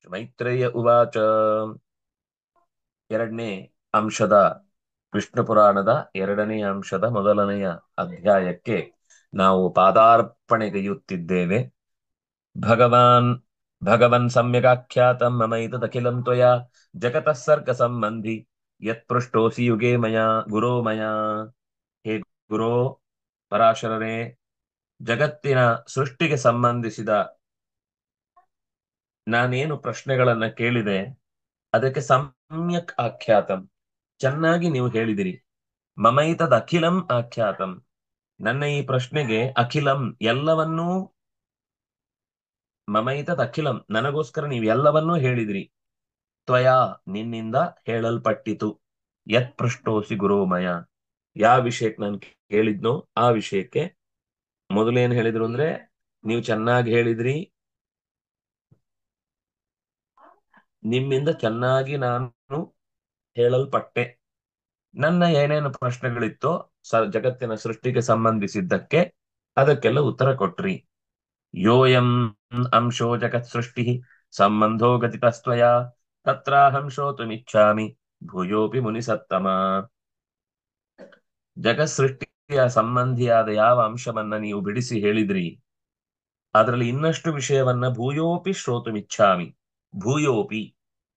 ಮೈತ್ರೇಯ ಉವಾಚ. ಎರಡನೇ ಅಂಶದ ವಿಷ್ಣು ಪುರಾಣದ ಎರಡನೇ ಅಂಶದ ಮೊದಲನೆಯ ಅಧ್ಯಾಯಕ್ಕೆ ನಾವು ಪಾದಾರ್ಪಣೆಗೈಯುತ್ತಿದ್ದೇವೆ. ಭಗವಾನ್ ಭಗವನ್ ಸಮ್ಯಗಾಖ್ಯಾತಂ ಮಮೈತದಖಿಲಂ ತ್ವಯಾ ಜಗತಃ ಸರ್ಗ ಸಂಬಂಧಿ ಯತ್ ಪೃಷ್ಟೋಸಿ ಯುಗೇ ಮಯಾ ಗುರೋ ಮಯಾ. ಹೇ ಗುರೋ ಪರಾಶರರೇ, ಜಗತ್ತಿನ ಸೃಷ್ಟಿಗೆ ಸಂಬಂಧಿಸಿದ ನಾನೇನು ಪ್ರಶ್ನೆಗಳನ್ನ ಕೇಳಿದೆ ಅದಕ್ಕೆ ಸಮ್ಯಕ್ ಆಖ್ಯಾತಂ, ಚೆನ್ನಾಗಿ ನೀವು ಹೇಳಿದಿರಿ. ಮಮೈತದ್ ಅಖಿಲಂ ಆಖ್ಯಾತಂ, ನನ್ನ ಈ ಪ್ರಶ್ನೆಗೆ ಅಖಿಲಂ ಎಲ್ಲವನ್ನೂ, ಮಮೈತದ್ ಅಖಿಲಂ ನನಗೋಸ್ಕರ ನೀವು ಎಲ್ಲವನ್ನೂ ಹೇಳಿದಿರಿ. ತ್ವಯಾ ನಿನ್ನಿಂದ ಹೇಳಲ್ಪಟ್ಟಿತು. ಯತ್ ಪೃಷ್ಟೋಸಿ ಗುರೋಮಯ, ಯಾವ ವಿಷಯಕ್ಕೆ ನಾನು ಕೇಳಿದ್ನೋ ಆ ವಿಷಯಕ್ಕೆ ಮೊದಲೇನ್ ಹೇಳಿದ್ರು ಅಂದ್ರೆ, ನೀವು ಚೆನ್ನಾಗಿ ಹೇಳಿದ್ರಿ, ನಿಮ್ಮಿಂದ ಚೆನ್ನಾಗಿ ನಾನು ಹೇಳಲ್ಪಟ್ಟೆ. ನನ್ನ ಏನೇನು ಪ್ರಶ್ನೆಗಳಿತ್ತೋ ಜಗತ್ತಿನ ಸೃಷ್ಟಿಗೆ ಸಂಬಂಧಿಸಿದ್ದಕ್ಕೆ ಅದಕ್ಕೆಲ್ಲ ಉತ್ತರ ಕೊಟ್ರಿ. ಯೋಯಂ ಅಂಶೋ ಜಗತ್ ಸೃಷ್ಟಿ ಸಂಬಂಧೋ ಗತಿತಸ್ತ್ವಯ ತತ್ರಾಹಂ ಶ್ರೋತುಮಿಚ್ಛಾಮಿ ಭೂಯೋಪಿ ಮುನಿಸತ್ತಮ. ಜಗತ್ ಸೃಷ್ಟಿಯ ಸಂಬಂಧಿಯಾದ ಯಾವ ಅಂಶವನ್ನ ನೀವು ಬಿಡಿಸಿ ಹೇಳಿದ್ರಿ, ಅದರಲ್ಲಿ ಇನ್ನಷ್ಟು ವಿಷಯವನ್ನ ಭೂಯೋಪಿ ಶ್ರೋತುಮಿಚ್ಛಾಮಿ. ಭೂಯೋಪಿ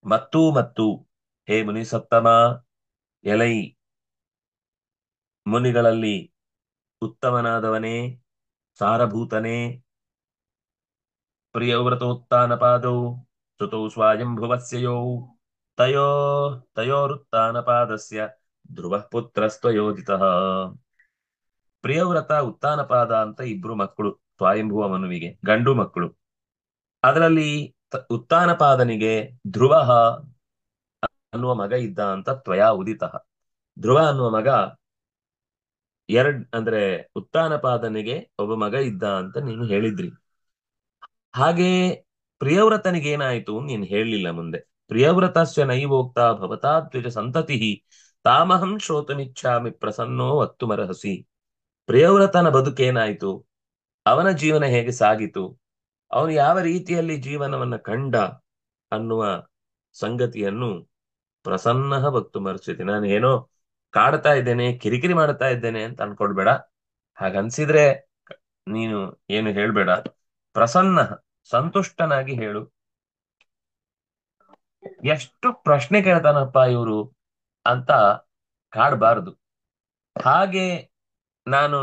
ಮತ್ತು ಹೇ ಮುನಿಸತ್ತಮ, ಎಲೈ ಮುನಿಗಳಲ್ಲಿ ಉತ್ತಮನಾದವನೇ, ಸಾರಭೂತನೇ, ಪ್ರಿಯವ್ರತೋತ್ಥಾನಪಾದೌ ಸುತೌ ಸ್ವಾಯಂಭುವಸ್ಯಯೌ ತಯೋ ತಯೋರುತ್ಥಾನಪಾದಸ್ಯ ಧ್ರುವಃ ಪುತ್ರಸ್ತ್ವಯೋಜಿತಃ. ಪ್ರಿಯವ್ರತ ಉತ್ಥಾನಪಾದ ಅಂತ ಇಬ್ರು ಮಕ್ಕಳು ಸ್ವಾಯಂಭುವ ಮನುವಿಗೆ, ಗಂಡು ಮಕ್ಕಳು. ಅದರಲ್ಲಿ ಉತ್ಥಾನಪಾದನಿಗೆ ಧ್ರುವ ಅನ್ನುವ ಮಗ ಇದ್ದ ಅಂತ ತ್ವಯಾ ಉದಿತಃ. ಧ್ರುವ ಅನ್ನುವ ಮಗ ಅಂದ್ರೆ ಉತ್ಥಾನಪಾದನಿಗೆ ಒಬ್ಬ ಮಗ ಇದ್ದ ಅಂತ ನೀನು ಹೇಳಿದ್ರಿ. ಹಾಗೆ ಪ್ರಿಯವ್ರತನಿಗೆ ಏನಾಯ್ತು ನೀನು ಹೇಳಲಿಲ್ಲ ಮುಂದೆ. ಪ್ರಿಯವ್ರತಸ್ಯ ನೈವೋಕ್ತ ಭವತಾ ದ್ವಿಜ ಸಂತತಿ ತಾಮಹಂ ಶ್ರೋತುಮಿಚ್ಛಾಮಿ ಪ್ರಸನ್ನೋ ವಕ್ತುಮರ್ಹಸಿ. ಪ್ರಿಯವ್ರತನ ಬದುಕೇನಾಯ್ತು, ಅವನ ಜೀವನ ಹೇಗೆ ಸಾಗಿತು, ಅವನು ಯಾವ ರೀತಿಯಲ್ಲಿ ಜೀವನವನ್ನ ಕಂಡ ಅನ್ನುವ ಸಂಗತಿಯನ್ನು ಪ್ರಸನ್ನ ವಕ್ತುಮರ್ಹಸಿ. ನಾನು ಏನೋ ಕಾಡ್ತಾ ಇದ್ದೇನೆ, ಕಿರಿಕಿರಿ ಮಾಡ್ತಾ ಇದ್ದೇನೆ ಅಂತ ಅನ್ಕೊಳ್ಬೇಡ. ಹಾಗನ್ಸಿದ್ರೆ ನೀನು ಏನು ಹೇಳ್ಬೇಡ, ಪ್ರಸನ್ನ ಸಂತುಷ್ಟನಾಗಿ ಹೇಳು. ಎಷ್ಟು ಪ್ರಶ್ನೆ ಕೇಳ್ತಾನಪ್ಪ ಇವರು ಅಂತ ಕಾಡಬಾರದು. ಹಾಗೆ ನಾನು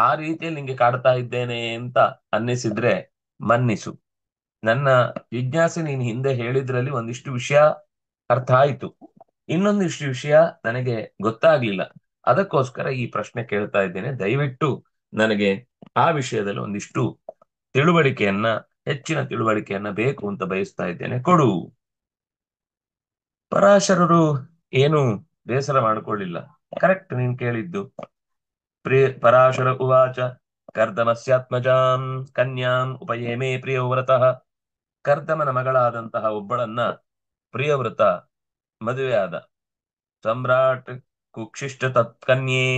ಆ ರೀತಿಯಲ್ಲಿ ನಿಂಗೆ ಕಾಡ್ತಾ ಇದ್ದೇನೆ ಅಂತ ಅನ್ನಿಸಿದ್ರೆ ಮನ್ನಿಸು. ನನ್ನ ಜಿಜ್ಞಾಸೆ ನೀನು ಹಿಂದೆ ಹೇಳಿದ್ರಲ್ಲಿ ಒಂದಿಷ್ಟು ವಿಷಯ ಅರ್ಥ ಆಯ್ತು, ಇನ್ನೊಂದಿಷ್ಟು ವಿಷಯ ನನಗೆ ಗೊತ್ತಾಗ್ಲಿಲ್ಲ. ಅದಕ್ಕೋಸ್ಕರ ಈ ಪ್ರಶ್ನೆ ಕೇಳ್ತಾ ಇದ್ದೇನೆ. ದಯವಿಟ್ಟು ನನಗೆ ಆ ವಿಷಯದಲ್ಲಿ ಒಂದಿಷ್ಟು ತಿಳುವಳಿಕೆಯನ್ನ, ಹೆಚ್ಚಿನ ತಿಳುವಳಿಕೆಯನ್ನ ಬೇಕು ಅಂತ ಬಯಸ್ತಾ ಇದ್ದೇನೆ, ಕೊಡು. ಪರಾಶರರು ಏನು ಬೇಸರ ಮಾಡಿಕೊಳ್ಳಿಲ್ಲ. ಕರೆಕ್ಟ್ ನೀನ್ ಕೇಳಿದ್ದು. ಪರಾಶರ ಉವಾಚ ಕರ್ದಮಸ್ಯಾತ್ಮಜಾಂ ಕನ್ಯಾಂ ಉಪಯೇಮೇ ಪ್ರಿಯವ್ರತಃ. ಕರ್ದಮನ ಮಗಳಾದಂತಹ ಒಬ್ಬಳನ್ನ ಪ್ರಿಯವ್ರತ ಮದುವೆಯಾದ. ಸಮ್ರಾಟ್ ಕುಕ್ಷಿಷ್ಟ ತತ್ಕನ್ಯೆ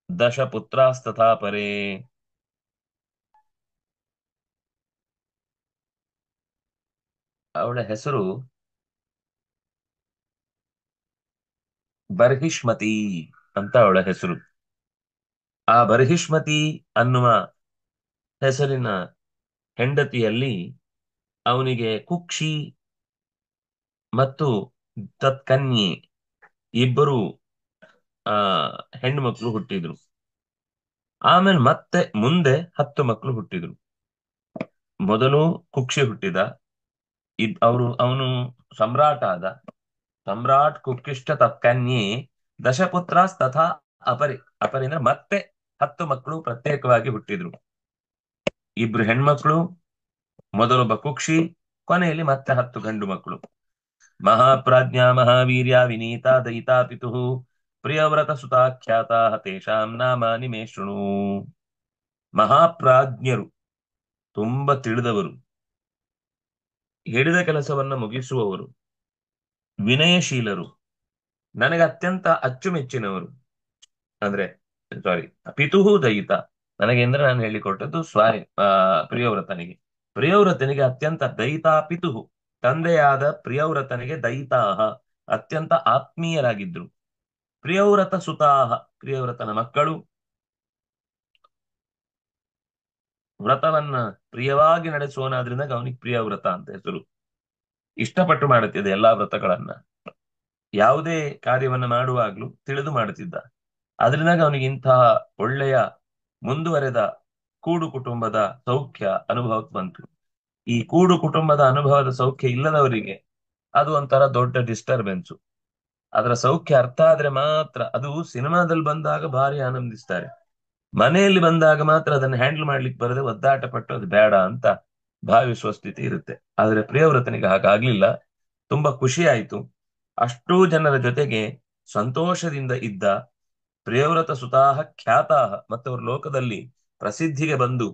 ದಶ ಪುತ್ರಾಸ್ತಥಾ ಪರೇ. ಅವಳ ಹೆಸರು ಬರ್ಹಿಷ್ಮತಿ ಅಂತ ಅವಳ ಹೆಸರು. ಆ ಬರ್ಹಿಷ್ಮತಿ ಅನ್ನುವ ಹೆಸರಿನ ಹೆಂಡತಿಯಲ್ಲಿ ಅವನಿಗೆ ಕುಕ್ಷಿ ಮತ್ತು ತತ್ಕನ್ಯೆ ಇಬ್ಬರು ಆ ಹೆಣ್ಣು ಮಕ್ಕಳು ಹುಟ್ಟಿದ್ರು. ಆಮೇಲೆ ಮತ್ತೆ ಮುಂದೆ 10 ಮಕ್ಕಳು ಹುಟ್ಟಿದ್ರು. ಮೊದಲು ಕುಕ್ಷಿ ಹುಟ್ಟಿದ. ಅವನು ಸಮ್ರಾಟ್ ಆದ. ಸಮ್ರಾಟ್ ಕುಕ್ಷಿಷ್ಟ ತತ್ಕನ್ಯೆ ದಶಪುತ್ರಾಸ್ ತಥಾ ಅಪರಿ. ಅಪರಿ ಅಂದ್ರೆ ಮತ್ತೆ 10 ಮಕ್ಕಳು ಪ್ರತ್ಯೇಕವಾಗಿ ಹುಟ್ಟಿದ್ರು. ಇಬ್ರು ಹೆಣ್ಮಕ್ಳು, ಮೊದಲೊಬ್ಬ ಕುಕ್ಷಿ, ಕೊನೆಯಲ್ಲಿ ಮತ್ತೆ 10 ಗಂಡು ಮಕ್ಕಳು. ಮಹಾಪ್ರಾಜ್ಞಾ ಮಹಾವೀರ್ಯ ವಿನೀತಾ ದಯಿತಾ ಪಿತುಃ ಪ್ರಿಯವ್ರತ ಸುತಾಖ್ಯಾತಾ ತೇಷಾಂ ನಾಮಾನಿ ಮೇ ಶೃಣು. ಮಹಾಪ್ರಾಜ್ಞರು, ತುಂಬಾ ತಿಳಿದವರು, ಹೇಳಿದ ಕೆಲಸವನ್ನ ಮುಗಿಸುವವರು, ವಿನಯಶೀಲರು, ನನಗೆ ಅತ್ಯಂತ ಅಚ್ಚುಮೆಚ್ಚಿನವರು. ಅಂದ್ರೆ ಸಾರಿ, ಪಿತುಹು ದಯಿತ ನನಗೆ ಅಂದ್ರೆ ನಾನು ಹೇಳಿಕೊಟ್ಟದ್ದು ಪ್ರಿಯವ್ರತನಿಗೆ. ಪ್ರಿಯವ್ರತನಿಗೆ ಅತ್ಯಂತ ದಯಿತಾಪಿತು, ತಂದೆಯಾದ ಪ್ರಿಯವ್ರತನಿಗೆ ದಯಿತಾಹ, ಅತ್ಯಂತ ಆತ್ಮೀಯರಾಗಿದ್ರು. ಪ್ರಿಯವ್ರತ ಸುತಾಹ, ಪ್ರಿಯವ್ರತನ ಮಕ್ಕಳು ವ್ರತವನ್ನ ಪ್ರಿಯವಾಗಿ ನಡೆಸುವನಾದ್ರಿಂದ ಅವನಿಗೆ ಪ್ರಿಯವ್ರತ ಅಂತ ಹೆಸರು. ಇಷ್ಟಪಟ್ಟು ಮಾಡುತ್ತಿದ್ದ ಎಲ್ಲಾ ವ್ರತಗಳನ್ನ, ಯಾವುದೇ ಕಾರ್ಯವನ್ನ ಮಾಡುವಾಗ್ಲೂ ತಿಳಿದು ಮಾಡುತ್ತಿದ್ದ. ಅದರಿಂದ ಅವನಿಗೆ ಇಂತಹ ಒಳ್ಳೆಯ ಮುಂದುವರೆದ ಕೂಡು ಕುಟುಂಬದ ಸೌಖ್ಯ ಅನುಭವಕ್ಕೆ ಬಂತು. ಈ ಕೂಡು ಕುಟುಂಬದ ಅನುಭವದ ಸೌಖ್ಯ ಇಲ್ಲದವರಿಗೆ ಅದು ಒಂಥರ ದೊಡ್ಡ ಡಿಸ್ಟರ್ಬೆನ್ಸ್. ಅದರ ಸೌಖ್ಯ ಅರ್ಥ ಆದ್ರೆ ಮಾತ್ರ, ಅದು ಸಿನಿಮಾದಲ್ಲಿ ಬಂದಾಗ ಭಾರಿ ಆನಂದಿಸ್ತಾರೆ, ಮನೆಯಲ್ಲಿ ಬಂದಾಗ ಮಾತ್ರ ಅದನ್ನು ಹ್ಯಾಂಡಲ್ ಮಾಡ್ಲಿಕ್ಕೆ ಬರದೆ ಒದ್ದಾಟ ಪಟ್ಟು ಅದು ಬೇಡ ಅಂತ ಭಾವಿಸುವ ಸ್ಥಿತಿ ಇರುತ್ತೆ. ಆದ್ರೆ ಪ್ರಿಯವ್ರತನಿಗೆ ಹಾಗಾಗ್ಲಿಲ್ಲ. ತುಂಬಾ ಖುಷಿ ಆಯ್ತು. ಅಷ್ಟೂ ಜನರ ಜೊತೆಗೆ ಸಂತೋಷದಿಂದ ಇದ್ದ. ಪ್ರಿಯವ್ರತ ಸುತಾಹ ಖ್ಯಾತಾಹ, ಮತ್ತವರು ಲೋಕದಲ್ಲಿ ಪ್ರಸಿದ್ಧಿಗೆ ಬಂದು,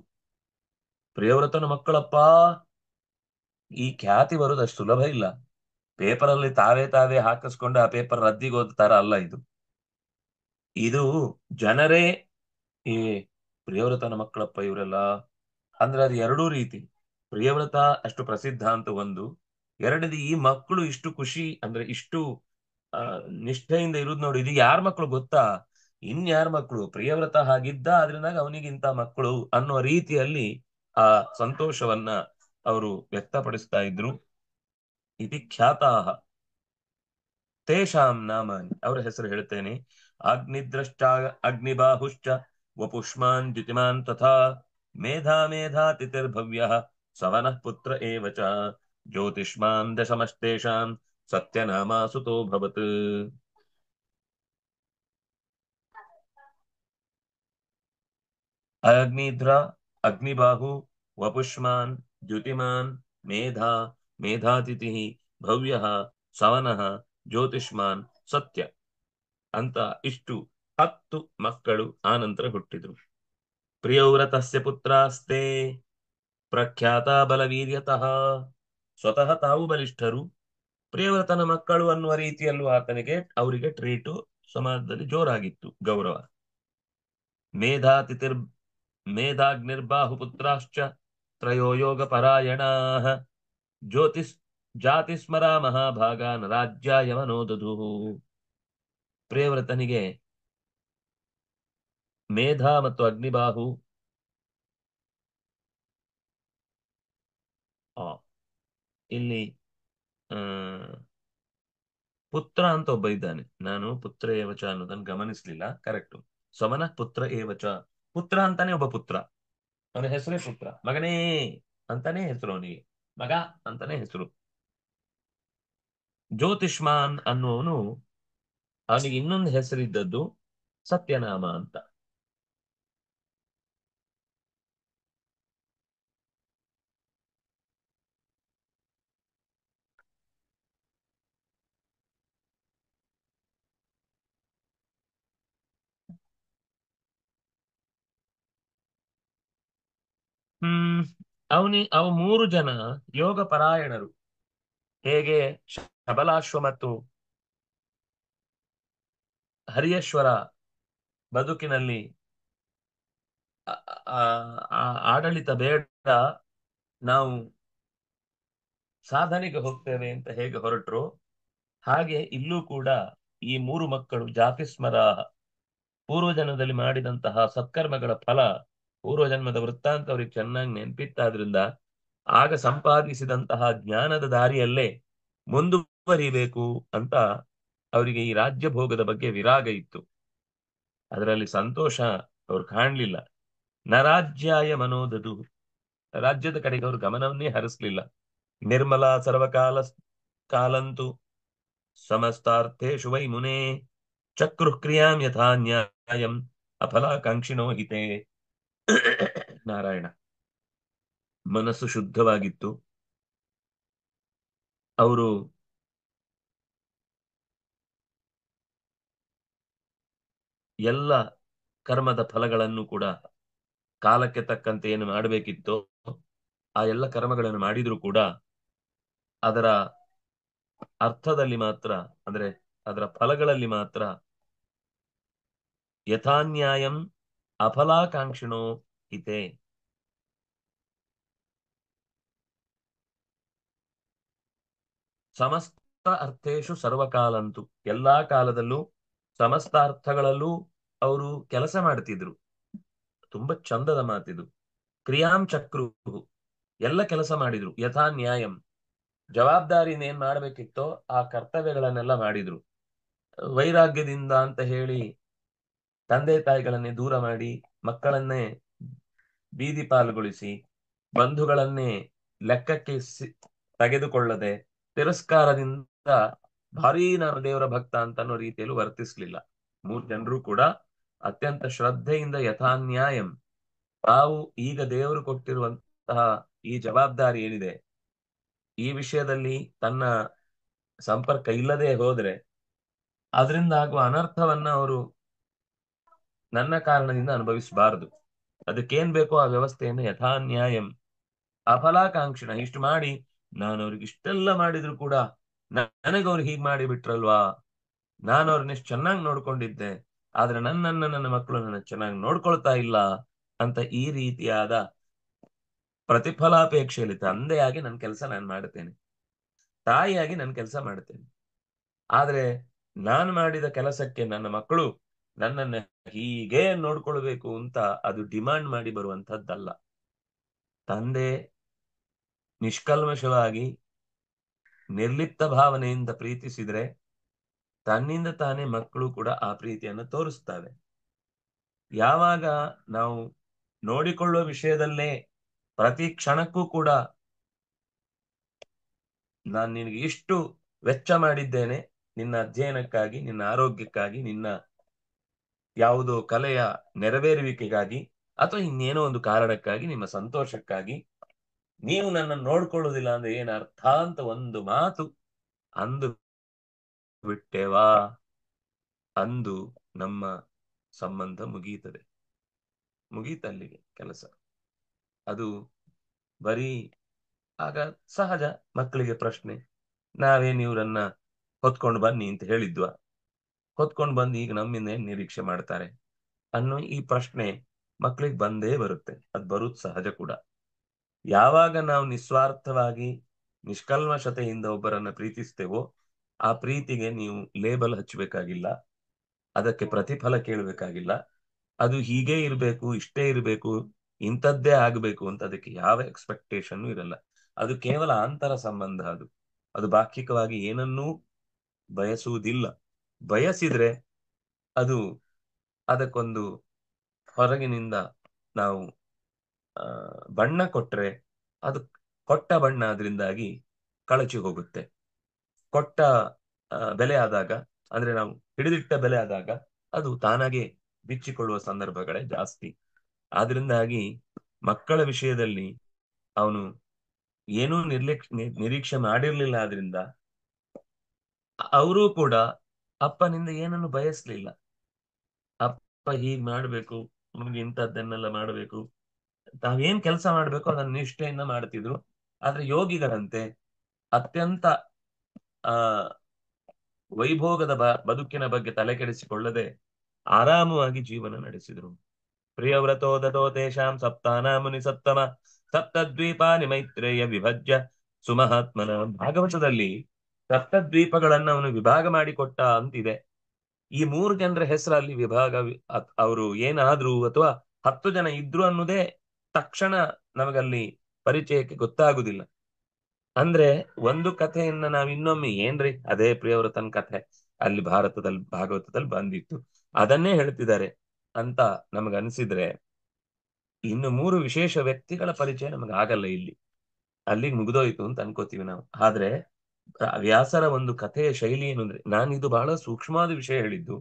ಪ್ರಿಯವ್ರತನ ಮಕ್ಕಳಪ್ಪ, ಈ ಖ್ಯಾತಿ ಬರೋದು ಅಷ್ಟು ಸುಲಭ ಇಲ್ಲ. ಪೇಪರಲ್ಲಿ ತಾವೇ ತಾವೇ ಹಾಕಿಸ್ಕೊಂಡು ಆ ಪೇಪರ್ ರದ್ದಿಗೆ ಓದ್ತಾರ ಅಲ್ಲ ಇದು. ಇದು ಜನರೇ ಈ ಪ್ರಿಯವ್ರತನ ಮಕ್ಕಳಪ್ಪ ಇವರೆಲ್ಲ ಅಂದ್ರೆ ಅದು ಎರಡೂ ರೀತಿ. ಪ್ರಿಯವ್ರತ ಅಷ್ಟು ಪ್ರಸಿದ್ಧ ಅಂತ ಒಂದು, ಎರಡನೇದು ಈ ಮಕ್ಕಳು ಇಷ್ಟು ಖುಷಿ ಅಂದ್ರೆ ಇಷ್ಟು ಆ ನಿಷ್ಠೆಯಿಂದ ಇರುವುದು ನೋಡಿ, ಇದು ಯಾರ ಮಕ್ಕಳು ಗೊತ್ತಾ? ಇನ್ಯಾರ ಮಕ್ಕಳು? ಪ್ರಿಯವ್ರತ ಹಾಗಿದ್ದ, ಆದ್ರಿಂದ ಅವನಿಗಿಂತ ಮಕ್ಕಳು ಅನ್ನುವ ರೀತಿಯಲ್ಲಿ ಆ ಸಂತೋಷವನ್ನ ಅವರು ವ್ಯಕ್ತಪಡಿಸ್ತಾ ಇದ್ರು. ಇತಿ ಖ್ಯಾತಾಹ ತೇಷಾಂ ನಾಮಾನಿ, ಅವರ ಹೆಸರು ಹೇಳ್ತೇನೆ. ಅಗ್ನಿದ್ರಷ್ಟ ಅಗ್ನಿಬಾಹುಶ್ಚ ವಪುಷ್ಮಾನ್ ದ್ಯುತಿಮಾನ್ ತಥಾ ಮೇಧಾ ಮೇಧಾ ತಿಥಿರ್ಭವ್ಯ ಸವನಃ ಪುತ್ರ ಏವ ಚ ಜ್ಯೋತಿಷ್ಮಾನ್ ದಶಮಸ್ತೇಷಾಂ ಸತ್ಯನಾಮಾ ಸುತೋ ಭವತ್. ಅಗ್ನಿಧ್ರ, ಅಗ್ನಿಬಾಹು, ವಪುಷ್ಮಾನ್, ದ್ಯುತಿಮಾನ್, ಮೇಧಾ, ಮೇಧಾತಿಥಿ, ಭವ್ಯ, ಸವನಃ, ಜ್ಯೋತಿಷ್ಮಾನ್, ಸತ್ಯ ಅಂತ ಇಷ್ಟು 10 ಮಕ್ಕಳು ಆನಂತರ ಹುಟ್ಟಿದ್ರು. ಪ್ರಿಯವ್ರತಸ್ಯ ಪುತ್ರಾಸ್ತೆ ಪ್ರಖ್ಯಾತ ಬಲವೀರ್ಯತಃ, ಸ್ವತಃ ತಾವು ಬಲಿಷ್ಠರು. ಪ್ರಿಯವ್ರತನ ಮಕ್ಕಳು ಅನ್ನುವ ರೀತಿಯಲ್ಲೂ ಆತನಿಗೆ ಅವರಿಗೆ ಟ್ರೀಟು ಸಮಾಜದಲ್ಲಿ ಜೋರಾಗಿತ್ತು, ಗೌರವ. ಮೇಧಾತಿಥಿರ್ ಮೇಧಾಗ್ನಿರ್ಬಾಹುಪುತ್ರಾಶ್ಚ ತ್ರಯೋ ಯೋಗ ಪರಾಯಣಾಃ ಜ್ಯೋತಿಸ್ ಜಾತಿಸ್ಮರಾ ಮಹಾಭಾಗಾನ್ ರಾಜ್ಯಾಯ ಮನೋದಧುಃ. ಪ್ರಿಯವ್ರತನಿಗೆ ಮೇಧಾ ಮತ್ತು ಅಗ್ನಿಬಾಹು, ಆ, ಇಲ್ಲಿ ಆ, ಪುತ್ರ ಅಂತ ಒಬ್ಬ ಇದ್ದಾನೆ. ನಾನು ಪುತ್ರ ಏವಚ ಅನ್ನೋದನ್ನು ಗಮನಿಸ್ಲಿಲ್ಲ, ಕರೆಕ್ಟು. ಸಮನ ಪುತ್ರ ಏವಚ, ಪುತ್ರ ಅಂತಾನೆ ಒಬ್ಬ ಪುತ್ರ, ಅವನ ಹೆಸರೇ ಪುತ್ರ, ಮಗನೇ ಅಂತಾನೆ ಹೆಸರು ಅವನಿಗೆ, ಮಗ ಅಂತಾನೆ ಹೆಸರು. ಜ್ಯೋತಿಷ್ಮಾನ್ ಅನ್ನುವನು, ಅವನಿಗೆ ಇನ್ನೊಂದು ಹೆಸರಿದ್ದದ್ದು ಸತ್ಯನಾಮ ಅಂತ. ಹ್ಮ್ ಅವ 3 ಜನ ಯೋಗ ಪರಾಯಣರು. ಹೇಗೆ ಶಬಲಾಶ್ವ ಮತ್ತು ಹರಿಯೇಶ್ವರ ಬದುಕಿನಲ್ಲಿ ಆ- ಆಡಳಿತ ಬೇಡ, ನಾವು ಸಾಧನೆಗೆ ಹೋಗ್ತೇವೆ ಅಂತ ಹೇಗೆ ಹೊರಟ್ರು, ಹಾಗೆ ಇಲ್ಲೂ ಕೂಡ ಈ 3 ಮಕ್ಕಳು ಜಾತಿಸ್ಮರ, ಪೂರ್ವಜನ್ಮದಲ್ಲಿ ಮಾಡಿದಂತಹ ಸತ್ಕರ್ಮಗಳ ಫಲ, ಪೂರ್ವಜನ್ಮದ ವೃತ್ತಾಂತ ಅವ್ರಿಗೆ ಚೆನ್ನಾಗಿ ನೆನಪಿತ್ತಾದ್ರಿಂದ ಆಗ ಸಂಪಾದಿಸಿದಂತಹ ಜ್ಞಾನದ ದಾರಿಯಲ್ಲೇ ಮುಂದುವರಿಬೇಕು ಅಂತ ಅವರಿಗೆ ಈ ರಾಜ್ಯ ಭೋಗದ ಬಗ್ಗೆ ವಿರಾಗ ಇತ್ತು. ಅದರಲ್ಲಿ ಸಂತೋಷ ಅವ್ರು ಕಾಣ್ಲಿಲ್ಲ. ನರಾಜ್ಯಾಯ ಮನೋದದು, ರಾಜ್ಯದ ಕಡೆಗೆ ಅವರು ಗಮನವನ್ನೇ ಹರಿಸ್ಲಿಲ್ಲ. ನಿರ್ಮಲಾ ಸರ್ವಕಾಲ ಕಾಲಂತು ಸಮಸ್ತಾರ್ಥೇಷು ವೈ ಮುನೇ ಚಕ್ರುಃ ಕ್ರಿಯಾಂ ಯಥಾ ನ್ಯಾಯಂ ಅಫಲಾಕಾಂಕ್ಷಿಣೋ ಹಿತೆ. ನಾರಾಯಣ, ಮನಸ್ಸು ಶುದ್ಧವಾಗಿತ್ತು. ಅವರು ಎಲ್ಲ ಕರ್ಮದ ಫಲಗಳನ್ನು ಕೂಡ ಕಾಲಕ್ಕೆ ತಕ್ಕಂತೆ ಏನು ಮಾಡಬೇಕಿತ್ತೋ ಆ ಎಲ್ಲ ಕರ್ಮಗಳನ್ನು ಮಾಡಿದ್ರು ಕೂಡ ಅದರ ಅರ್ಥದಲ್ಲಿ ಮಾತ್ರ, ಅಂದ್ರೆ ಅದರ ಫಲಗಳಲ್ಲಿ ಮಾತ್ರ ಯಥಾನ್ಯಾಯಂ ಅಫಲಾಕಾಂಕ್ಷಿಣೋ ಹಿತೆ, ಸಮಸ್ತ ಅರ್ಥೇಶು ಸರ್ವಕಾಲಂತು, ಎಲ್ಲಾ ಕಾಲದಲ್ಲೂ ಸಮಸ್ತ ಅರ್ಥಗಳಲ್ಲೂ ಅವರು ಕೆಲಸ ಮಾಡ್ತಿದ್ರು. ತುಂಬಾ ಚಂದದ ಮಾತಿದು. ಕ್ರಿಯಾಂ ಚಕ್ರು, ಎಲ್ಲ ಕೆಲಸ ಮಾಡಿದ್ರು. ಯಥಾ ನ್ಯಾಯಂ, ಜವಾಬ್ದಾರಿನ ಏನ್ ಮಾಡ್ಬೇಕಿತ್ತೋ ಆ ಕರ್ತವ್ಯಗಳನ್ನೆಲ್ಲ ಮಾಡಿದ್ರು. ವೈರಾಗ್ಯದಿಂದ ಅಂತ ಹೇಳಿ ತಂದೆ ತಾಯಿಗಳನ್ನೇ ದೂರ ಮಾಡಿ, ಮಕ್ಕಳನ್ನೇ ಬೀದಿ ಪಾಲ್ಗೊಳಿಸಿ, ಬಂಧುಗಳನ್ನೇ ಲೆಕ್ಕಕ್ಕೆ ತೆಗೆದುಕೊಳ್ಳದೆ, ತಿರಸ್ಕಾರದಿಂದ ಭಾರೀ ನಾನು ದೇವರ ಭಕ್ತ ಅಂತ ಅನ್ನೋ ರೀತಿಯಲ್ಲಿ ವರ್ತಿಸ್ಲಿಲ್ಲ. ಮೂರು ಜನರು ಕೂಡ ಅತ್ಯಂತ ಶ್ರದ್ಧೆಯಿಂದ ಯಥಾನ್ಯಾಯಂ, ತಾವು ಈಗ ದೇವರು ಕೊಟ್ಟಿರುವಂತಹ ಈ ಜವಾಬ್ದಾರಿ ಏನಿದೆ, ಈ ವಿಷಯದಲ್ಲಿ ತನ್ನ ಸಂಪರ್ಕ ಇಲ್ಲದೆ ಹೋದ್ರೆ ಅದರಿಂದ ಆಗುವ ಅನರ್ಥವನ್ನ ಅವರು ನನ್ನ ಕಾರಣದಿಂದ ಅನುಭವಿಸಬಾರದು. ಅದಕ್ಕೇನ್ ಬೇಕೋ ಆ ವ್ಯವಸ್ಥೆಯನ್ನು ಯಥಾನ್ಯಾಯಂ ಅಫಲಾಕಾಂಕ್ಷಿಣ, ಇಷ್ಟು ಮಾಡಿ ನಾನು ಅವ್ರಿಗೆ ಇಷ್ಟೆಲ್ಲ ಮಾಡಿದ್ರು ಕೂಡ ನನಗೆ ಅವ್ರು ಹೀಗ್ ಮಾಡಿ ಬಿಟ್ರಲ್ವಾ, ನಾನು ಅವ್ರನ್ನ ಎಷ್ಟು ಚೆನ್ನಾಗಿ ನೋಡ್ಕೊಂಡಿದ್ದೆ, ಆದ್ರೆ ನನ್ನ ಮಕ್ಕಳು ನನ್ನ ಚೆನ್ನಾಗಿ ನೋಡ್ಕೊಳ್ತಾ ಇಲ್ಲ ಅಂತ ಈ ರೀತಿಯಾದ ಪ್ರತಿಫಲಾಪೇಕ್ಷೆಯಲ್ಲಿ ತಂದೆಯಾಗಿ ನನ್ನ ಕೆಲಸ ನಾನು ಮಾಡುತ್ತೇನೆ, ತಾಯಿಯಾಗಿ ನನ್ನ ಕೆಲಸ ಮಾಡುತ್ತೇನೆ. ಆದ್ರೆ ನಾನು ಮಾಡಿದ ಕೆಲಸಕ್ಕೆ ನನ್ನ ಮಕ್ಕಳು ನನ್ನನ್ನ ಹೀಗೆ ನೋಡ್ಕೊಳ್ಬೇಕು ಅಂತ ಅದು ಡಿಮಾಂಡ್ ಮಾಡಿ ಬರುವಂತದ್ದಲ್ಲ. ತಂದೆ ನಿಷ್ಕಲ್ಮಶವಾಗಿ ನಿರ್ಲಿಪ್ತ ಭಾವನೆಯಿಂದ ಪ್ರೀತಿಸಿದ್ರೆ ತನ್ನಿಂದ ತಾನೇ ಮಕ್ಕಳು ಕೂಡ ಆ ಪ್ರೀತಿಯನ್ನು ತೋರಿಸ್ತವೆ. ಯಾವಾಗ ನಾವು ನೋಡಿಕೊಳ್ಳುವ ವಿಷಯದಲ್ಲೇ ಪ್ರತಿ ಕ್ಷಣಕ್ಕೂ ಕೂಡ ನಾನು ನಿನಗೆ ಇಷ್ಟು ವೆಚ್ಚ ಮಾಡಿದ್ದೇನೆ, ನಿನ್ನ ಅಧ್ಯಯನಕ್ಕಾಗಿ, ನಿನ್ನ ಆರೋಗ್ಯಕ್ಕಾಗಿ, ನಿನ್ನ ಯಾವುದೋ ಕಲೆಯ ನೆರವೇರುವಿಕೆಗಾಗಿ, ಅಥವಾ ಇನ್ನೇನೋ ಒಂದು ಕಾರಣಕ್ಕಾಗಿ, ನಿಮ್ಮ ಸಂತೋಷಕ್ಕಾಗಿ ನೀವು ನನ್ನ ನೋಡ್ಕೊಳ್ಳುವುದಿಲ್ಲ ಅಂದ್ರೆ ಏನ್ ಅರ್ಥ ಅಂತ ಒಂದು ಮಾತು ಅಂದು ಬಿಟ್ಟೆವಾ, ಅಂದು ನಮ್ಮ ಸಂಬಂಧ ಮುಗೀತಲ್ಲಿಗೆ ಕೆಲಸ. ಅದು ಬರೀ ಆಗ ಸಹಜ ಮಕ್ಕಳಿಗೆ ಪ್ರಶ್ನೆ, ನಾವೇನ್ ಇವ್ರನ್ನ ಹೊತ್ಕೊಂಡು ಬನ್ನಿ ಅಂತ ಹೇಳಿದ್ವಾ, ಹೊತ್ಕೊಂಡು ಬಂದು ಈಗ ನಮ್ಮಿಂದ ಏನ್ ನಿರೀಕ್ಷೆ ಮಾಡ್ತಾರೆ ಅನ್ನೋ ಈ ಪ್ರಶ್ನೆ ಮಕ್ಕಳಿಗೆ ಬಂದೇ ಬರುತ್ತೆ. ಅದು ಬರುವುದು ಸಹಜ ಕೂಡ. ಯಾವಾಗ ನಾವು ನಿಸ್ವಾರ್ಥವಾಗಿ ನಿಷ್ಕಲ್ಮಶತೆಯಿಂದ ಒಬ್ಬರನ್ನ ಪ್ರೀತಿಸ್ತೇವೋ ಆ ಪ್ರೀತಿಗೆ ನೀವು ಲೇಬಲ್ ಹಚ್ಚಬೇಕಾಗಿಲ್ಲ, ಅದಕ್ಕೆ ಪ್ರತಿಫಲ ಕೇಳಬೇಕಾಗಿಲ್ಲ. ಅದು ಹೀಗೆ ಇರಬೇಕು, ಇಷ್ಟೇ ಇರಬೇಕು, ಇಂಥದ್ದೇ ಆಗಬೇಕು ಅಂತ ಅದಕ್ಕೆ ಯಾವ ಎಕ್ಸ್ಪೆಕ್ಟೇಷನ್ ಇರಲ್ಲ. ಅದು ಕೇವಲ ಆಂತರ ಸಂಬಂಧ. ಅದು ಬಾಹ್ಯಿಕವಾಗಿ ಏನನ್ನೂ ಬಯಸುವುದಿಲ್ಲ. ಬಯಸಿದ್ರೆ ಅದು ಅದಕ್ಕೊಂದು ಹೊರಗಿನಿಂದ ನಾವು ಬಣ್ಣ ಕೊಟ್ರೆ ಅದು ಕೊಟ್ಟ ಬಣ್ಣ ಅದರಿಂದಾಗಿ ಕಳಚಿ ಹೋಗುತ್ತೆ. ಕೊಟ್ಟ ಬೆಲೆ ಆದಾಗ, ಅಂದ್ರೆ ನಾವು ಹಿಡಿದಿಟ್ಟ ಬೆಲೆ ಆದಾಗ ಅದು ತಾನಾಗೆ ಬಿಚ್ಚಿಕೊಳ್ಳುವ ಸಂದರ್ಭಗಳೇ ಜಾಸ್ತಿ. ಆದ್ರಿಂದಾಗಿ ಮಕ್ಕಳ ವಿಷಯದಲ್ಲಿ ಅವನು ಏನೂ ನಿರೀಕ್ಷೆ ಮಾಡಿರ್ಲಿಲ್ಲ. ಆದ್ರಿಂದ ಅವರೂ ಕೂಡ ಅಪ್ಪನಿಂದ ಏನನ್ನು ಬಯಸ್ಲಿಲ್ಲ. ಅಪ್ಪ ಹೀಗ್ ಮಾಡ್ಬೇಕು, ನಮ್ಗೆ ಇಂಥದ್ದನ್ನೆಲ್ಲ ಮಾಡ್ಬೇಕು, ತಾವೇನ್ ಕೆಲಸ ಮಾಡ್ಬೇಕು ಅದನ್ನ ನಿಷ್ಠೆಯಿಂದ ಮಾಡ್ತಿದ್ರು. ಆದ್ರೆ ಯೋಗಿಗಳಂತೆ ಅತ್ಯಂತ ಆ ವೈಭೋಗದ ಬದುಕಿನ ಬಗ್ಗೆ ತಲೆ ಕೆಡಿಸಿಕೊಳ್ಳದೆ ಆರಾಮವಾಗಿ ಜೀವನ ನಡೆಸಿದ್ರು. ಪ್ರಿಯವ್ರತೋ ದತೋ ತೇಷಾಂ ಸಪ್ತಾನಾಂ ಮುನಿ ಸತ್ತಮ ಸಪ್ತದ್ವೀಪಾನಿ ಮೈತ್ರೇಯ ವಿಭಜ್ಯ ಸುಮಹಾತ್ಮನ. ಭಾಗವತದಲ್ಲಿ ಸಪ್ತದ್ವೀಪಗಳನ್ನ ಅವನು ವಿಭಾಗ ಮಾಡಿಕೊಟ್ಟ ಅಂತಿದೆ. ಈ 3 ಜನರ ಹೆಸರಲ್ಲಿ ವಿಭಾಗ, ಅವರು ಏನಾದ್ರು ಅಥವಾ 10 ಜನ ಇದ್ರು ಅನ್ನೋದೇ ತಕ್ಷಣ ನಮಗಲ್ಲಿ ಪರಿಚಯಕ್ಕೆ ಗೊತ್ತಾಗುದಿಲ್ಲ. ಅಂದ್ರೆ ಒಂದು ಕಥೆಯನ್ನ ನಾವ್ ಇನ್ನೊಮ್ಮೆ ಏನ್ರಿ ಅದೇ ಪ್ರಿಯವ್ರತನ ಕಥೆ ಅಲ್ಲಿ ಭಾರತದಲ್ಲಿ ಭಾಗವತದಲ್ಲಿ ಬಂದಿತ್ತು, ಅದನ್ನೇ ಹೇಳ್ತಿದ್ದಾರೆ ಅಂತ ನಮಗನ್ಸಿದ್ರೆ ಇನ್ನು 3 ವಿಶೇಷ ವ್ಯಕ್ತಿಗಳ ಪರಿಚಯ ನಮಗೆ ಆಗಲ್ಲ ಇಲ್ಲಿ, ಅಲ್ಲಿಗೆ ಮುಗಿದೋಯ್ತು ಅಂತ ಅನ್ಕೋತೀವಿ ನಾವು. ಆದ್ರೆ ವ್ಯಾಸರ ಒಂದು ಕಥೆಯ ಶೈಲಿ ಏನು ಅಂದ್ರೆ, ನಾನಿದು ಬಹಳ ಸೂಕ್ಷ್ಮವಾದ ವಿಷಯ ಹೇಳಿದ್ದು,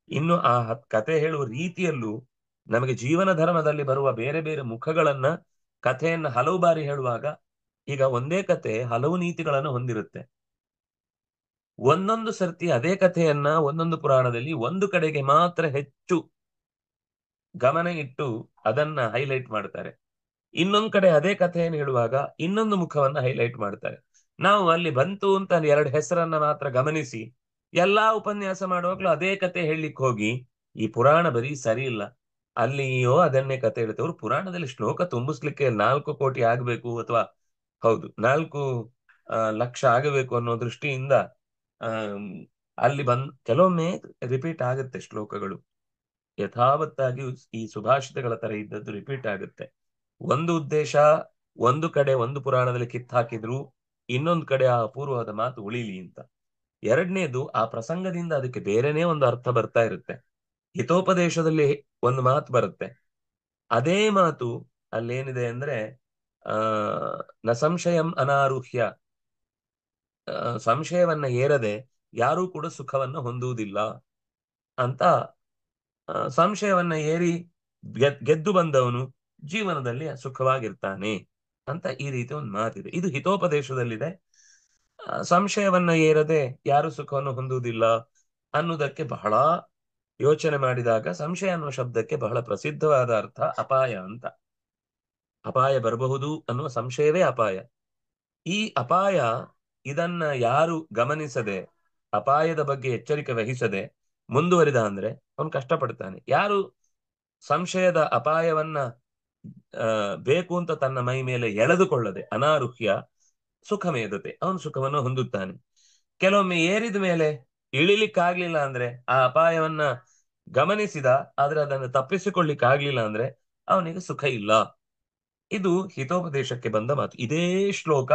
ಇನ್ನು ಆ ಕಥೆ ಹೇಳುವ ರೀತಿಯಲ್ಲೂ ನಮಗೆ ಜೀವನ ಧರ್ಮದಲ್ಲಿ ಬರುವ ಬೇರೆ ಬೇರೆ ಮುಖಗಳನ್ನ ಕಥೆಯನ್ನ ಹಲವು ಬಾರಿ ಹೇಳುವಾಗ, ಈಗ ಒಂದೇ ಕಥೆ ಹಲವು ನೀತಿಗಳನ್ನು ಹೊಂದಿರುತ್ತೆ. ಒಂದೊಂದು ಸರ್ತಿ ಅದೇ ಕಥೆಯನ್ನ ಒಂದೊಂದು ಪುರಾಣದಲ್ಲಿ ಒಂದು ಕಡೆಗೆ ಮಾತ್ರ ಹೆಚ್ಚು ಗಮನ ಇಟ್ಟು ಅದನ್ನ ಹೈಲೈಟ್ ಮಾಡ್ತಾರೆ. ಇನ್ನೊಂದ್ ಕಡೆ ಅದೇ ಕಥೆಯನ್ನು ಹೇಳುವಾಗ ಇನ್ನೊಂದು ಮುಖವನ್ನ ಹೈಲೈಟ್ ಮಾಡ್ತಾರೆ. ನಾವು ಅಲ್ಲಿ ಬಂತು ಅಂತ 2 ಹೆಸರನ್ನ ಮಾತ್ರ ಗಮನಿಸಿ ಎಲ್ಲಾ ಉಪನ್ಯಾಸ ಮಾಡುವಾಗ್ಲೂ ಅದೇ ಕತೆ ಹೇಳಲಿಕ್ಕೆ ಹೋಗಿ ಈ ಪುರಾಣ ಬರೀ ಸರಿ ಇಲ್ಲ. ಅಲ್ಲಿಯೋ ಅದನ್ನೇ ಕತೆ ಹೇಳ್ತೇವೆ. ಅವ್ರು ಪುರಾಣದಲ್ಲಿ ಶ್ಲೋಕ ತುಂಬಿಸ್ಲಿಕ್ಕೆ 4 ಕೋಟಿ ಆಗ್ಬೇಕು, ಅಥವಾ ಹೌದು 4 ಲಕ್ಷ್ಯ ಆಗಬೇಕು ಅನ್ನೋ ದೃಷ್ಟಿಯಿಂದ ಆಮ್, ಅಲ್ಲಿ ಕೆಲವೊಮ್ಮೆ ರಿಪೀಟ್ ಆಗುತ್ತೆ ಶ್ಲೋಕಗಳು, ಯಥಾವತ್ತಾಗಿ ಈ ಸುಭಾಷಿತಗಳ ತರ ಇದ್ದದ್ದು ರಿಪೀಟ್ ಆಗುತ್ತೆ. ಒಂದು ಉದ್ದೇಶ ಒಂದು ಕಡೆ ಒಂದು ಪುರಾಣದಲ್ಲಿ ಕಿತ್ತಾಕಿದ್ರು, ಇನ್ನೊಂದು ಕಡೆ ಆ ಅಪೂರ್ವವಾದ ಮಾತು ಉಳಿಲಿ ಅಂತ. ಎರಡನೇದು, ಆ ಪ್ರಸಂಗದಿಂದ ಅದಕ್ಕೆ ಬೇರೆನೇ ಒಂದು ಅರ್ಥ ಬರ್ತಾ ಇರುತ್ತೆ. ಹಿತೋಪದೇಶದಲ್ಲಿ ಒಂದು ಮಾತು ಬರುತ್ತೆ, ಅದೇ ಮಾತು ಅಲ್ಲೇನಿದೆ ಅಂದ್ರೆ ಆ ನ ಸಂಶಯಂ ಅನಾರುಹ್ಯ, ಸಂಶಯವನ್ನ ಏರದೆ ಯಾರೂ ಕೂಡ ಸುಖವನ್ನ ಹೊಂದುವುದಿಲ್ಲ ಅಂತ. ಸಂಶಯವನ್ನ ಏರಿ ಗೆದ್ದು ಬಂದವನು ಜೀವನದಲ್ಲಿ ಸುಖವಾಗಿರ್ತಾನೆ ಅಂತ ಈ ರೀತಿ ಒಂದು ಮಾತಿದೆ. ಇದು ಹಿತೋಪದೇಶದಲ್ಲಿದೆ. ಸಂಶಯವನ್ನ ಏರದೆ ಯಾರು ಸುಖವನ್ನು ಹೊಂದುವುದಿಲ್ಲ ಅನ್ನುವುದಕ್ಕೆ ಬಹಳ ಯೋಚನೆ ಮಾಡಿದಾಗ ಸಂಶಯ ಅನ್ನುವ ಶಬ್ದಕ್ಕೆ ಬಹಳ ಪ್ರಸಿದ್ಧವಾದ ಅರ್ಥ ಅಪಾಯ ಅಂತ. ಅಪಾಯ ಬರಬಹುದು ಅನ್ನುವ ಸಂಶಯವೇ ಅಪಾಯ. ಈ ಅಪಾಯ, ಇದನ್ನ ಯಾರು ಗಮನಿಸದೆ, ಅಪಾಯದ ಬಗ್ಗೆ ಎಚ್ಚರಿಕೆ ವಹಿಸದೆ ಮುಂದುವರಿದ ಅಂದ್ರೆ ಅವನು ಕಷ್ಟಪಡ್ತಾನೆ. ಯಾರು ಸಂಶಯದ ಅಪಾಯವನ್ನ ಬೇಕು ಅಂತ ತನ್ನ ಮೈ ಮೇಲೆ ಎಳೆದುಕೊಳ್ಳದೆ, ಅನಾರುಹ್ಯ ಸುಖ ಮೇದತೆ, ಅವನು ಸುಖವನ್ನು ಹೊಂದುತ್ತಾನೆ. ಕೆಲವೊಮ್ಮೆ ಏರಿದ ಮೇಲೆ ಇಳಿಲಿಕ್ಕಾಗ್ಲಿಲ್ಲ ಅಂದ್ರೆ, ಆ ಅಪಾಯವನ್ನ ಗಮನಿಸಿದ ಆದ್ರೆ ಅದನ್ನು ತಪ್ಪಿಸಿಕೊಳ್ಳಿಕ್ಕಾಗ್ಲಿಲ್ಲ ಅಂದ್ರೆ ಅವನಿಗೆ ಸುಖ ಇಲ್ಲ. ಇದು ಹಿತೋಪದೇಶಕ್ಕೆ ಬಂದ ಮಾತು. ಇದೇ ಶ್ಲೋಕ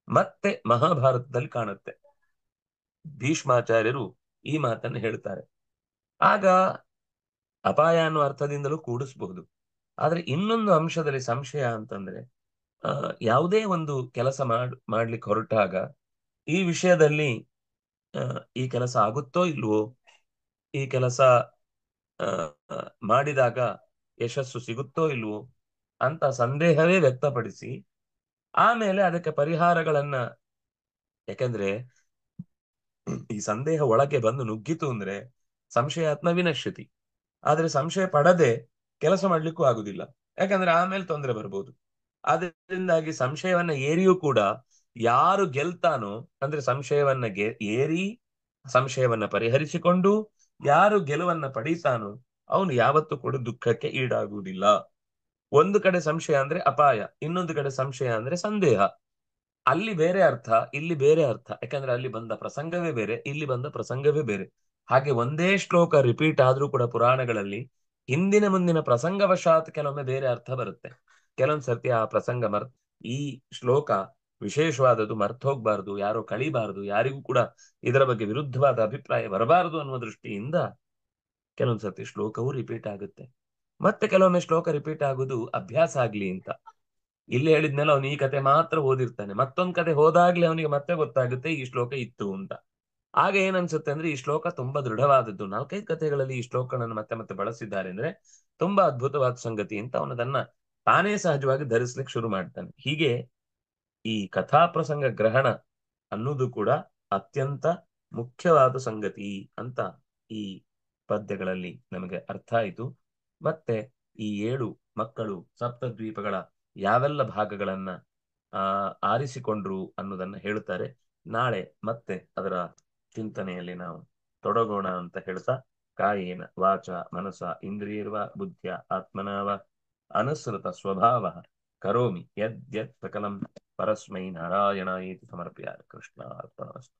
ಮತ್ತೆ ಮಹಾಭಾರತದಲ್ಲಿ ಕಾಣುತ್ತೆ. ಭೀಷ್ಮಾಚಾರ್ಯರು ಈ ಮಾತನ್ನು ಹೇಳ್ತಾರೆ. ಆಗ ಅಪಾಯ ಅನ್ನುವ ಅರ್ಥದಿಂದಲೂ ಕೂಡಿಸಬಹುದು. ಆದ್ರೆ ಇನ್ನೊಂದು ಅಂಶದಲ್ಲಿ ಸಂಶಯ ಅಂತಂದ್ರೆ, ಯಾವುದೇ ಒಂದು ಕೆಲಸ ಮಾಡ್ಲಿಕ್ಕೆ ಹೊರಟಾಗ ಈ ವಿಷಯದಲ್ಲಿ ಈ ಕೆಲಸ ಆಗುತ್ತೋ ಇಲ್ವೋ, ಈ ಕೆಲಸ ಮಾಡಿದಾಗ ಯಶಸ್ಸು ಸಿಗುತ್ತೋ ಇಲ್ವೋ ಅಂತ ಸಂದೇಹವೇ ವ್ಯಕ್ತಪಡಿಸಿ ಆಮೇಲೆ ಅದಕ್ಕೆ ಪರಿಹಾರಗಳನ್ನ, ಯಾಕಂದ್ರೆ ಈ ಸಂದೇಹ ಒಳಗೆ ಬಂದು ನುಗ್ಗಿತು ಅಂದ್ರೆ ಸಂಶಯಾತ್ಮ ವಿನಶ್ಯತಿ. ಆದ್ರೆ ಸಂಶಯ ಪಡದೆ ಕೆಲಸ ಮಾಡ್ಲಿಕ್ಕೂ ಆಗುದಿಲ್ಲ, ಯಾಕಂದ್ರೆ ಆಮೇಲೆ ತೊಂದರೆ ಬರ್ಬೋದು. ಆದ್ರಿಂದಾಗಿ ಸಂಶಯವನ್ನ ಏರಿಯೂ ಕೂಡ ಯಾರು ಗೆಲ್ತಾನೋ, ಅಂದ್ರೆ ಸಂಶಯವನ್ನ ಏರಿ ಸಂಶಯವನ್ನ ಪರಿಹರಿಸಿಕೊಂಡು ಯಾರು ಗೆಲುವನ್ನ ಪಡೀತಾನೋ ಅವನು ಯಾವತ್ತೂ ಕೂಡ ದುಃಖಕ್ಕೆ ಈಡಾಗುವುದಿಲ್ಲ. ಒಂದು ಕಡೆ ಸಂಶಯ ಅಂದ್ರೆ ಅಪಾಯ, ಇನ್ನೊಂದು ಕಡೆ ಸಂಶಯ ಅಂದ್ರೆ ಸಂದೇಹ. ಅಲ್ಲಿ ಬೇರೆ ಅರ್ಥ, ಇಲ್ಲಿ ಬೇರೆ ಅರ್ಥ, ಯಾಕಂದ್ರೆ ಅಲ್ಲಿ ಬಂದ ಪ್ರಸಂಗವೇ ಬೇರೆ, ಇಲ್ಲಿ ಬಂದ ಪ್ರಸಂಗವೇ ಬೇರೆ. ಹಾಗೆ ಒಂದೇ ಶ್ಲೋಕ ರಿಪೀಟ್ ಆದ್ರೂ ಕೂಡ ಪುರಾಣಗಳಲ್ಲಿ ಹಿಂದಿನ ಮುಂದಿನ ಪ್ರಸಂಗವಶಾತ್ ಕೆಲವೊಮ್ಮೆ ಬೇರೆ ಅರ್ಥ ಬರುತ್ತೆ. ಕೆಲವೊಂದ್ ಸರ್ತಿ ಆ ಪ್ರಸಂಗ ಈ ಶ್ಲೋಕ ವಿಶೇಷವಾದದ್ದು ಮರ್ತ್ ಹೋಗ್ಬಾರ್ದು, ಯಾರೋ ಕಳಿಬಾರ್ದು, ಯಾರಿಗೂ ಕೂಡ ಇದರ ಬಗ್ಗೆ ವಿರುದ್ಧವಾದ ಅಭಿಪ್ರಾಯ ಬರಬಾರದು ಅನ್ನುವ ದೃಷ್ಟಿಯಿಂದ ಕೆಲವೊಂದ್ ಸರ್ತಿ ಶ್ಲೋಕವೂ ರಿಪೀಟ್ ಆಗುತ್ತೆ. ಮತ್ತೆ ಕೆಲವೊಮ್ಮೆ ಶ್ಲೋಕ ರಿಪೀಟ್ ಆಗುದು ಅಭ್ಯಾಸ ಆಗ್ಲಿ ಅಂತ. ಇಲ್ಲಿ ಹೇಳಿದ್ಮೇಲೆ ಅವನು ಈ ಕತೆ ಮಾತ್ರ ಓದಿರ್ತಾನೆ, ಮತ್ತೊಂದ್ ಕತೆ ಹೋದಾಗ್ಲೇ ಅವನಿಗೆ ಮತ್ತೆ ಗೊತ್ತಾಗುತ್ತೆ ಈ ಶ್ಲೋಕ ಇತ್ತು ಅಂತ. ಆಗ ಏನನ್ಸುತ್ತೆ ಅಂದ್ರೆ ಈ ಶ್ಲೋಕ ತುಂಬಾ ದೃಢವಾದದ್ದು, 4-5 ಕಥೆಗಳಲ್ಲಿ ಈ ಶ್ಲೋಕಗಳನ್ನು ಮತ್ತೆ ಮತ್ತೆ ಬಳಸಿದ್ದಾರೆ ಅಂದ್ರೆ ತುಂಬಾ ಅದ್ಭುತವಾದ ಸಂಗತಿ ಅಂತ ಅವನದನ್ನ ತಾನೇ ಸಹಜವಾಗಿ ಧರಿಸ್ಲಿಕ್ಕೆ ಶುರು ಮಾಡ್ತಾನೆ. ಹೀಗೆ ಈ ಕಥಾ ಪ್ರಸಂಗ ಗ್ರಹಣ ಅನ್ನೋದು ಕೂಡ ಅತ್ಯಂತ ಮುಖ್ಯವಾದ ಸಂಗತಿ ಅಂತ ಈ ಪದ್ಯಗಳಲ್ಲಿ ನಮಗೆ ಅರ್ಥ ಆಯಿತು. ಮತ್ತೆ ಈ 7 ಮಕ್ಕಳು ಸಪ್ತದ್ವೀಪಗಳ ಯಾವೆಲ್ಲ ಭಾಗಗಳನ್ನ ಆರಿಸಿಕೊಂಡ್ರು ಅನ್ನೋದನ್ನ ಹೇಳುತ್ತಾರೆ. ನಾಳೆ ಮತ್ತೆ ಅದರ ಚಿಂತನೆಯಲ್ಲಿ ನಾವು ತೊಡಗೋಣ ಅಂತ ಹೇಳ್ತಾ, ಕಾಯೇನ ವಾಚ ಮನಸ ಇಂದ್ರಿಯರ್ವ ಬುದ್ಧಿಯ ಆತ್ಮನಾವ ಅನುಸೃತ ಸ್ವಭಾವ ಕರೋಮಿ ಯದ್ ಸಕಲಂ ಪರಸ್ಮೈ ನಾರಾಯಣಾಯೇತಿ ಸಮರ್ಪ್ಯ. ಕೃಷ್ಣ ಅರ್ಪಣಮಸ್ತು.